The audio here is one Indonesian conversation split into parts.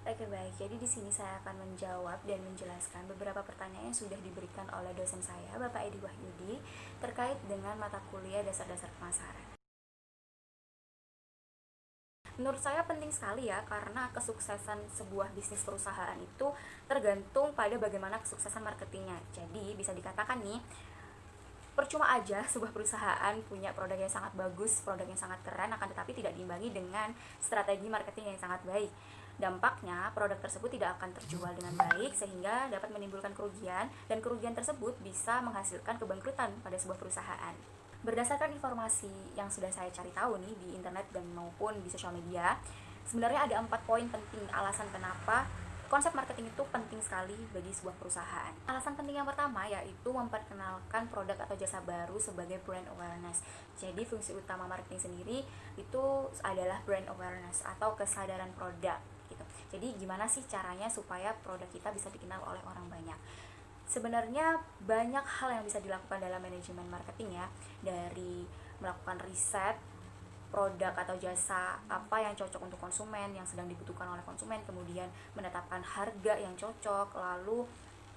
Oke, baik. Jadi di sini saya akan menjawab dan menjelaskan beberapa pertanyaan yang sudah diberikan oleh dosen saya, Bapak Edi Wahyudi, terkait dengan mata kuliah dasar-dasar pemasaran. Menurut saya penting sekali ya, karena kesuksesan sebuah bisnis perusahaan itu tergantung pada bagaimana kesuksesan marketingnya. Jadi bisa dikatakan nih, percuma aja sebuah perusahaan punya produk yang sangat bagus, produk yang sangat keren, akan tetapi tidak diimbangi dengan strategi marketing yang sangat baik. Dampaknya, produk tersebut tidak akan terjual dengan baik sehingga dapat menimbulkan kerugian, dan kerugian tersebut bisa menghasilkan kebangkrutan pada sebuah perusahaan. Berdasarkan informasi yang sudah saya cari tahu nih di internet dan maupun di sosial media, sebenarnya ada 4 poin penting alasan kenapa konsep marketing itu penting sekali bagi sebuah perusahaan. Alasan penting yang pertama yaitu memperkenalkan produk atau jasa baru sebagai brand awareness. Jadi fungsi utama marketing sendiri itu adalah brand awareness atau kesadaran produk gitu. Jadi gimana sih caranya supaya produk kita bisa dikenal oleh orang banyak? Sebenarnya banyak hal yang bisa dilakukan dalam manajemen marketing ya, dari melakukan riset produk atau jasa apa yang cocok untuk konsumen, yang sedang dibutuhkan oleh konsumen, kemudian menetapkan harga yang cocok, lalu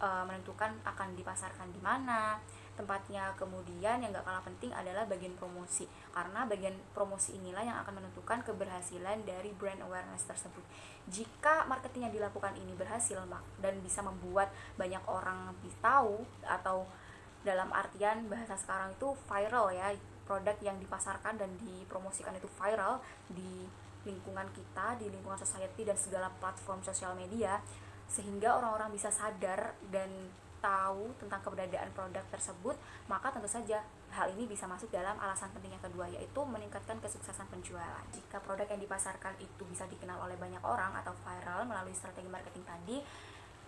menentukan akan dipasarkan di mana tempatnya. Kemudian yang gak kalah penting adalah bagian promosi, karena bagian promosi inilah yang akan menentukan keberhasilan dari brand awareness tersebut. Jika marketing yang dilakukan ini berhasil dan bisa membuat banyak orang tahu, atau dalam artian bahasa sekarang itu viral ya, produk yang dipasarkan dan dipromosikan itu viral di lingkungan kita, di lingkungan society dan segala platform sosial media, sehingga orang-orang bisa sadar dan tahu tentang keberadaan produk tersebut, maka tentu saja hal ini bisa masuk dalam alasan penting yang kedua, yaitu meningkatkan kesuksesan penjualan. Jika produk yang dipasarkan itu bisa dikenal oleh banyak orang atau viral melalui strategi marketing tadi,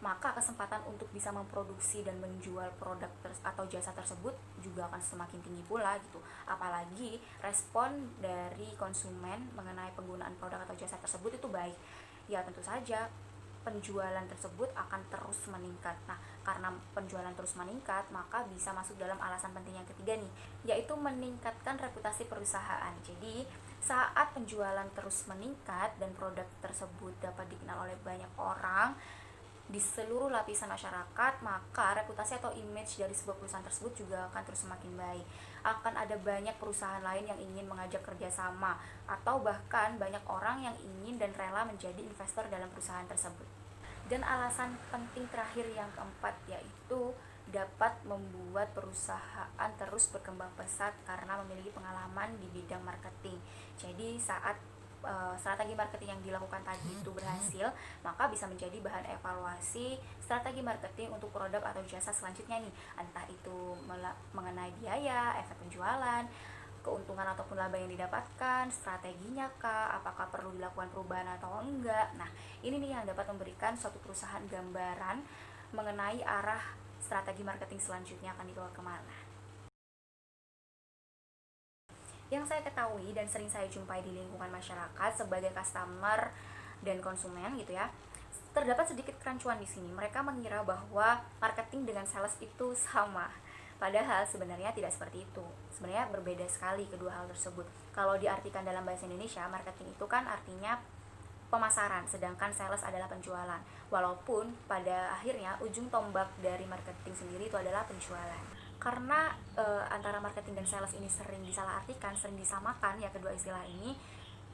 maka kesempatan untuk bisa memproduksi dan menjual produk atau jasa tersebut juga akan semakin tinggi pula gitu. Apalagi respon dari konsumen mengenai penggunaan produk atau jasa tersebut itu baik, ya tentu saja penjualan tersebut akan terus meningkat. Nah, karena penjualan terus meningkat, maka bisa masuk dalam alasan penting yang ketiga nih, yaitu meningkatkan reputasi perusahaan. Jadi, saat penjualan terus meningkat dan produk tersebut dapat dikenal oleh banyak orang di seluruh lapisan masyarakat, maka reputasi atau image dari sebuah perusahaan tersebut juga akan terus semakin baik. Akan ada banyak perusahaan lain yang ingin mengajak kerjasama, atau bahkan banyak orang yang ingin dan rela menjadi investor dalam perusahaan tersebut. Dan alasan penting terakhir yang keempat yaitu dapat membuat perusahaan terus berkembang pesat karena memiliki pengalaman di bidang marketing. Jadi saat strategi marketing yang dilakukan tadi itu berhasil, maka bisa menjadi bahan evaluasi strategi marketing untuk produk atau jasa selanjutnya nih, entah itu mengenai biaya, efek penjualan, keuntungan ataupun laba yang didapatkan, strateginya kah, apakah perlu dilakukan perubahan atau enggak. Nah, ini nih yang dapat memberikan suatu perusahaan gambaran mengenai arah strategi marketing selanjutnya akan dibawa kemana. Yang saya ketahui dan sering saya jumpai di lingkungan masyarakat sebagai customer dan konsumen gitu ya, terdapat sedikit kerancuan di sini. Mereka mengira bahwa marketing dengan sales itu sama. Padahal sebenarnya tidak seperti itu. Sebenarnya berbeda sekali kedua hal tersebut. Kalau diartikan dalam bahasa Indonesia, marketing itu kan artinya pemasaran, sedangkan sales adalah penjualan. Walaupun pada akhirnya ujung tombak dari marketing sendiri itu adalah penjualan. Karena antara marketing dan sales ini sering disalahartikan, sering disamakan ya kedua istilah ini,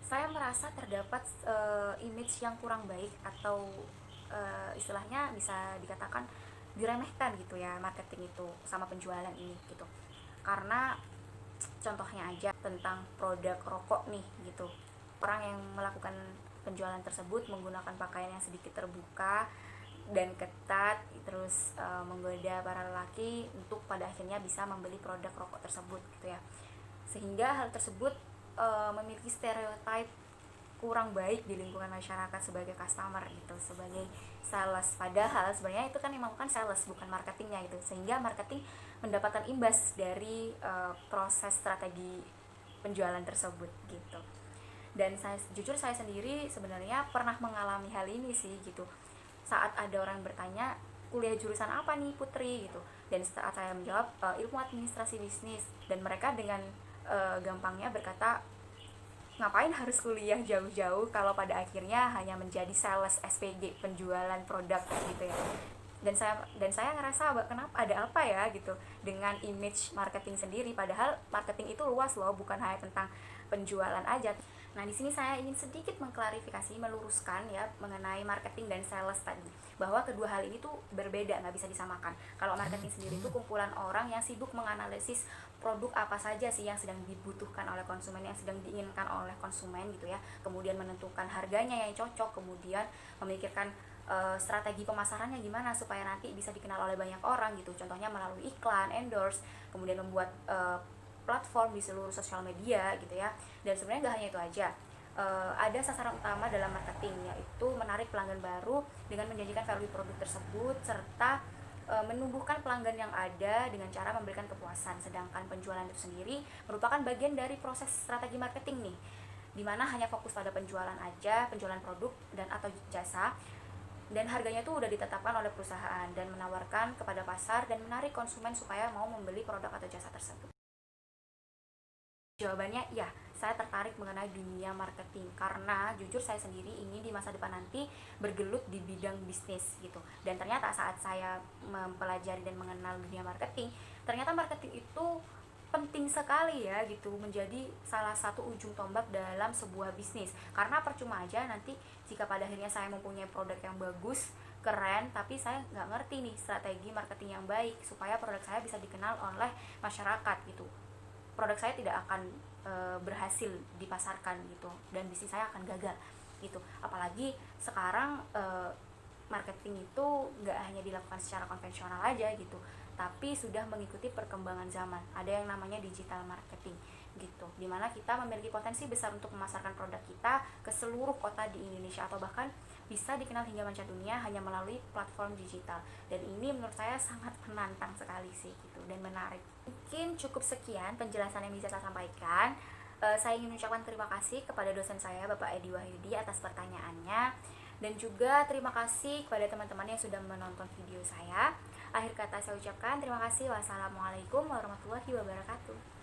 saya merasa terdapat image yang kurang baik, atau istilahnya bisa dikatakan diremehkan gitu ya, marketing itu sama penjualan ini gitu. Karena contohnya aja tentang produk rokok nih gitu, orang yang melakukan penjualan tersebut menggunakan pakaian yang sedikit terbuka dan ketat, terus menggoda para lelaki untuk pada akhirnya bisa membeli produk rokok tersebut gitu ya, sehingga hal tersebut memiliki stereotip kurang baik di lingkungan masyarakat sebagai customer gitu, sebagai sales. Padahal sebenarnya itu kan yang melakukan sales, bukan marketingnya gitu, sehingga marketing mendapatkan imbas dari proses strategi penjualan tersebut gitu. Dan saya sendiri sebenarnya pernah mengalami hal ini sih gitu. Saat ada orang bertanya, kuliah jurusan apa nih Putri gitu, dan saat saya menjawab ilmu administrasi bisnis, dan mereka dengan gampangnya berkata ngapain harus kuliah jauh-jauh kalau pada akhirnya hanya menjadi sales SPG, penjualan produk gitu ya. Dan saya ngerasa kenapa, ada apa ya gitu dengan image marketing sendiri, padahal marketing itu luas loh, bukan hanya tentang penjualan aja. Nah, di sini saya ingin sedikit mengklarifikasi, meluruskan ya mengenai marketing dan sales tadi, bahwa kedua hal ini tuh berbeda, nggak bisa disamakan. Kalau marketing sendiri itu kumpulan orang yang sibuk menganalisis produk apa saja sih yang sedang dibutuhkan oleh konsumen, yang sedang diinginkan oleh konsumen gitu ya, kemudian menentukan harganya yang cocok, kemudian memikirkan strategi pemasarannya gimana supaya nanti bisa dikenal oleh banyak orang gitu, contohnya melalui iklan, endorse, kemudian membuat platform di seluruh sosial media gitu ya. Dan sebenarnya nggak hanya itu aja, ada sasaran utama dalam marketing, yaitu menarik pelanggan baru dengan menjanjikan value produk tersebut, serta menumbuhkan pelanggan yang ada dengan cara memberikan kepuasan. Sedangkan penjualan itu sendiri merupakan bagian dari proses strategi marketing nih, dimana hanya fokus pada penjualan aja, penjualan produk dan atau jasa, dan harganya tuh udah ditetapkan oleh perusahaan dan menawarkan kepada pasar dan menarik konsumen supaya mau membeli produk atau jasa tersebut. Jawabannya ya, saya tertarik mengenai dunia marketing karena jujur saya sendiri ingin di masa depan nanti bergelut di bidang bisnis gitu. Dan ternyata saat saya mempelajari dan mengenal dunia marketing, ternyata marketing itu penting sekali ya gitu, menjadi salah satu ujung tombak dalam sebuah bisnis. Karena percuma aja nanti jika pada akhirnya saya mempunyai produk yang bagus, keren, tapi saya nggak ngerti nih strategi marketing yang baik supaya produk saya bisa dikenal oleh masyarakat gitu, produk saya tidak akan berhasil dipasarkan gitu, dan bisnis saya akan gagal gitu. Apalagi sekarang marketing itu nggak hanya dilakukan secara konvensional aja gitu, tapi sudah mengikuti perkembangan zaman. Ada yang namanya digital marketing gitu, dimana kita memiliki potensi besar untuk memasarkan produk kita ke seluruh kota di Indonesia atau bahkan bisa dikenal hingga mancadunia hanya melalui platform digital. Dan ini menurut saya sangat menantang sekali sih gitu, dan menarik. Mungkin cukup sekian penjelasan yang bisa saya sampaikan. Saya ingin mengucapkan terima kasih kepada dosen saya Bapak Edi Wahyudi atas pertanyaannya, dan juga terima kasih kepada teman-teman yang sudah menonton video saya. Akhir kata saya ucapkan terima kasih. Wassalamualaikum warahmatullahi wabarakatuh.